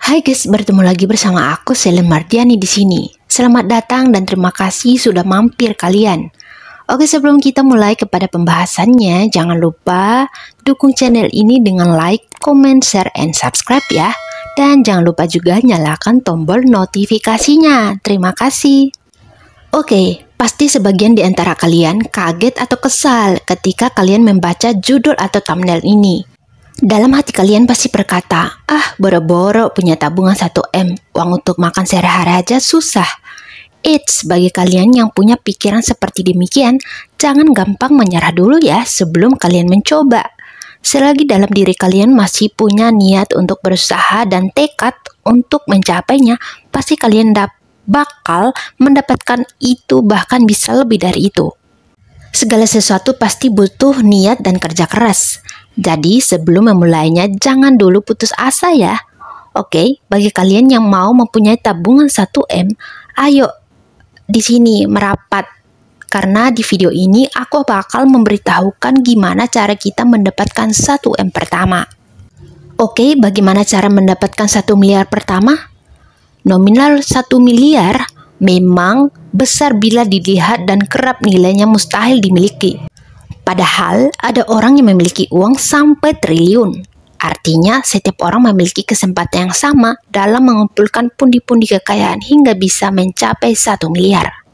Hai guys, bertemu lagi bersama aku Selen Mardiani di sini. Selamat datang dan terima kasih sudah mampir kalian. Oke, sebelum kita mulai kepada pembahasannya, jangan lupa dukung channel ini dengan like, comment, share, and subscribe ya. Dan jangan lupa juga nyalakan tombol notifikasinya. Terima kasih. Oke, pasti sebagian di antara kalian kaget atau kesal ketika kalian membaca judul atau thumbnail ini. Dalam hati kalian pasti berkata, boro-boro punya tabungan 1M, uang untuk makan sehari-hari aja susah. Eits, bagi kalian yang punya pikiran seperti demikian, jangan gampang menyerah dulu ya sebelum kalian mencoba. Selagi dalam diri kalian masih punya niat untuk berusaha dan tekad untuk mencapainya, pasti kalian bakal mendapatkan itu, bahkan bisa lebih dari itu. Segala sesuatu pasti butuh niat dan kerja keras. Jadi sebelum memulainya jangan dulu putus asa ya. Oke, bagi kalian yang mau mempunyai tabungan 1M, ayo di sini merapat. Karena di video ini aku bakal memberitahukan gimana cara kita mendapatkan 1M pertama. Oke, bagaimana cara mendapatkan 1 miliar pertama? Nominal 1 miliar memang besar bila dilihat dan kerap nilainya mustahil dimiliki. Padahal ada orang yang memiliki uang sampai triliun. Artinya setiap orang memiliki kesempatan yang sama dalam mengumpulkan pundi-pundi kekayaan hingga bisa mencapai 1 miliar.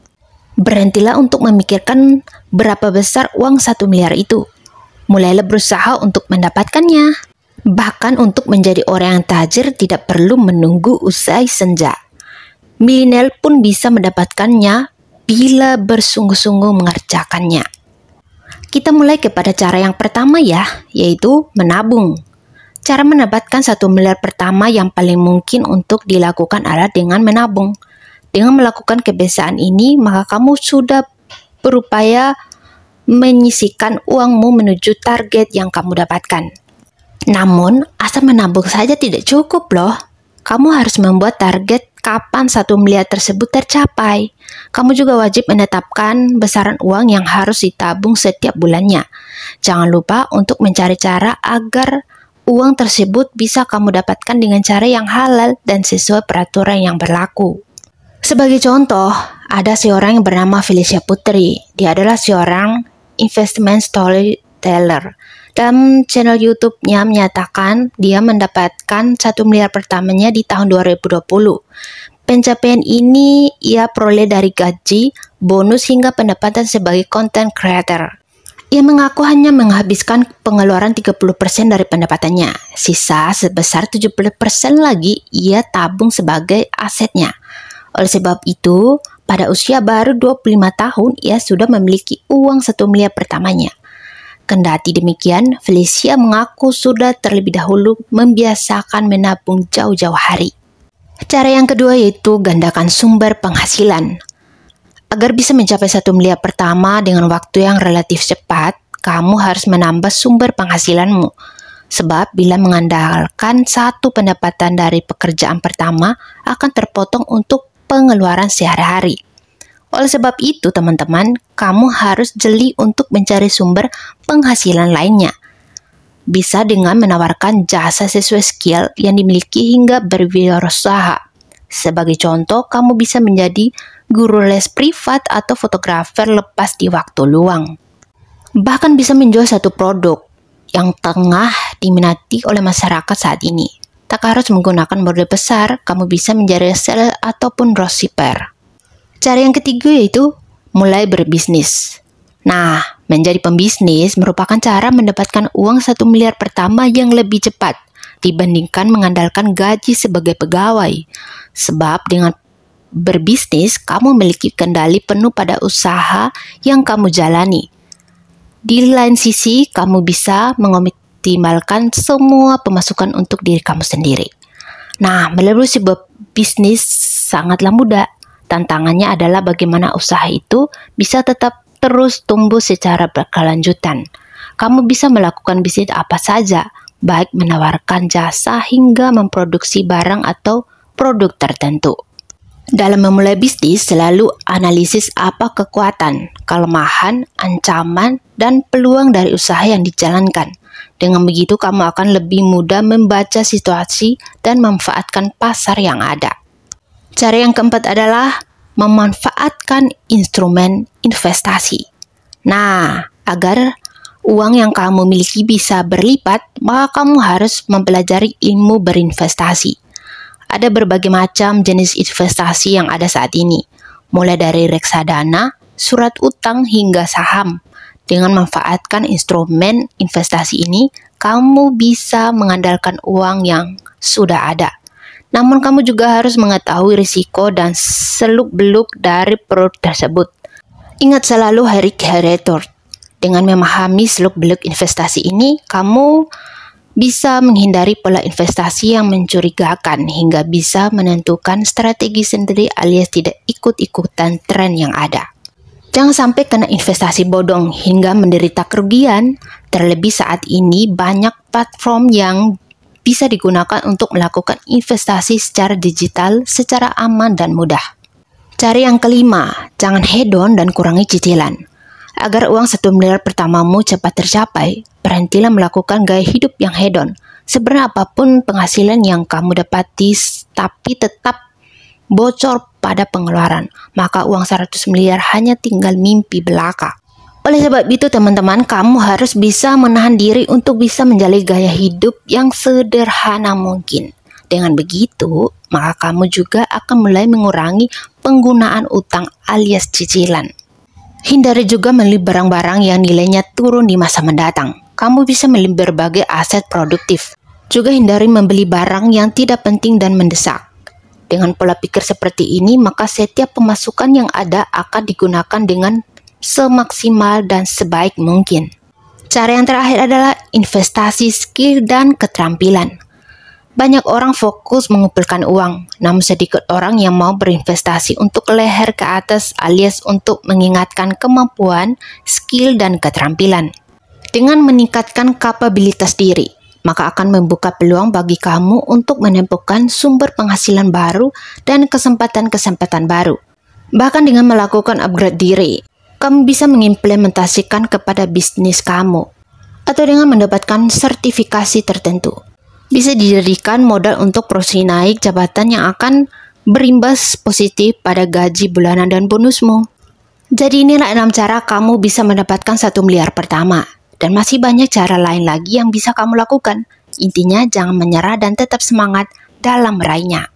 Berhentilah untuk memikirkan berapa besar uang 1 miliar itu. Mulailah berusaha untuk mendapatkannya. Bahkan untuk menjadi orang yang tajir tidak perlu menunggu usai senja. Milenial pun bisa mendapatkannya bila bersungguh-sungguh mengerjakannya. Kita mulai kepada cara yang pertama ya, yaitu menabung. Cara mendapatkan 1 miliar pertama yang paling mungkin untuk dilakukan adalah dengan menabung. Dengan melakukan kebiasaan ini, maka kamu sudah berupaya menyisihkan uangmu menuju target yang kamu dapatkan. Namun, asal menabung saja tidak cukup loh. Kamu harus membuat target kapan 1 miliar tersebut tercapai. Kamu juga wajib menetapkan besaran uang yang harus ditabung setiap bulannya. Jangan lupa untuk mencari cara agar uang tersebut bisa kamu dapatkan dengan cara yang halal dan sesuai peraturan yang berlaku. Sebagai contoh, ada seorang yang bernama Felicia Putri. Dia adalah seorang investment storyteller. Dalam channel YouTube-nya menyatakan dia mendapatkan 1 miliar pertamanya di tahun 2020. Pencapaian ini ia peroleh dari gaji, bonus hingga pendapatan sebagai content creator. Ia mengaku hanya menghabiskan pengeluaran 30% dari pendapatannya. Sisa sebesar 70% lagi ia tabung sebagai asetnya. Oleh sebab itu, pada usia baru 25 tahun ia sudah memiliki uang 1 miliar pertamanya. Kendati demikian, Felicia mengaku sudah terlebih dahulu membiasakan menabung jauh-jauh hari. Cara yang kedua yaitu gandakan sumber penghasilan. Agar bisa mencapai 1 miliar pertama dengan waktu yang relatif cepat, kamu harus menambah sumber penghasilanmu. Sebab bila mengandalkan satu pendapatan dari pekerjaan pertama akan terpotong untuk pengeluaran sehari-hari. Oleh sebab itu teman-teman, kamu harus jeli untuk mencari sumber penghasilan lainnya. Bisa dengan menawarkan jasa sesuai skill yang dimiliki hingga berwirausaha. Sebagai contoh, kamu bisa menjadi guru les privat atau fotografer lepas di waktu luang. Bahkan bisa menjual satu produk yang tengah diminati oleh masyarakat saat ini. Tak harus menggunakan modal besar, kamu bisa menjadi reseller ataupun dropshipper. Cara yang ketiga yaitu mulai berbisnis. Nah, menjadi pembisnis merupakan cara mendapatkan uang 1 miliar pertama yang lebih cepat dibandingkan mengandalkan gaji sebagai pegawai. Sebab dengan berbisnis, kamu memiliki kendali penuh pada usaha yang kamu jalani. Di lain sisi, kamu bisa mengoptimalkan semua pemasukan untuk diri kamu sendiri. Nah, melalui sebuah bisnis sangatlah mudah. Tantangannya adalah bagaimana usaha itu bisa tetap terus tumbuh secara berkelanjutan. Kamu bisa melakukan bisnis apa saja, baik menawarkan jasa hingga memproduksi barang atau produk tertentu. Dalam memulai bisnis, selalu analisis apa kekuatan, kelemahan, ancaman, dan peluang dari usaha yang dijalankan. Dengan begitu kamu akan lebih mudah membaca situasi dan memanfaatkan pasar yang ada. Cara yang keempat adalah memanfaatkan instrumen investasi. Nah, agar uang yang kamu miliki bisa berlipat, maka kamu harus mempelajari ilmu berinvestasi. Ada berbagai macam jenis investasi yang ada saat ini, mulai dari reksadana, surat utang, hingga saham. Dengan memanfaatkan instrumen investasi ini, kamu bisa mengandalkan uang yang sudah ada. Namun kamu juga harus mengetahui risiko dan seluk-beluk dari produk tersebut. Ingat selalu risk reward. Dengan memahami seluk-beluk investasi ini, kamu bisa menghindari pola investasi yang mencurigakan hingga bisa menentukan strategi sendiri alias tidak ikut-ikutan tren yang ada. Jangan sampai kena investasi bodong hingga menderita kerugian. Terlebih saat ini banyak platform yang bisa digunakan untuk melakukan investasi secara digital secara aman dan mudah. Cara yang kelima, jangan hedon dan kurangi cicilan. Agar uang 1 miliar pertamamu cepat tercapai, berhentilah melakukan gaya hidup yang hedon. Sebenarnya apapun penghasilan yang kamu dapati, tapi tetap bocor pada pengeluaran, maka uang 100 miliar hanya tinggal mimpi belaka. Oleh sebab itu teman-teman, kamu harus bisa menahan diri untuk bisa menjalani gaya hidup yang sederhana mungkin. Dengan begitu, maka kamu juga akan mulai mengurangi penggunaan utang alias cicilan. Hindari juga membeli barang-barang yang nilainya turun di masa mendatang. Kamu bisa membeli berbagai aset produktif. Juga hindari membeli barang yang tidak penting dan mendesak. Dengan pola pikir seperti ini, maka setiap pemasukan yang ada akan digunakan dengan semaksimal dan sebaik mungkin. Cara yang terakhir adalah investasi skill dan keterampilan. Banyak orang fokus mengumpulkan uang, namun sedikit orang yang mau berinvestasi untuk leher ke atas alias untuk meningkatkan kemampuan, skill, dan keterampilan. Dengan meningkatkan kapabilitas diri, maka akan membuka peluang bagi kamu untuk menemukan sumber penghasilan baru dan kesempatan-kesempatan baru. Bahkan dengan melakukan upgrade diri, kamu bisa mengimplementasikan kepada bisnis kamu, atau dengan mendapatkan sertifikasi tertentu. Bisa dijadikan modal untuk promosi naik jabatan yang akan berimbas positif pada gaji bulanan dan bonusmu. Jadi inilah 6 cara kamu bisa mendapatkan 1 miliar pertama. Dan masih banyak cara lain lagi yang bisa kamu lakukan. Intinya jangan menyerah dan tetap semangat dalam meraihnya.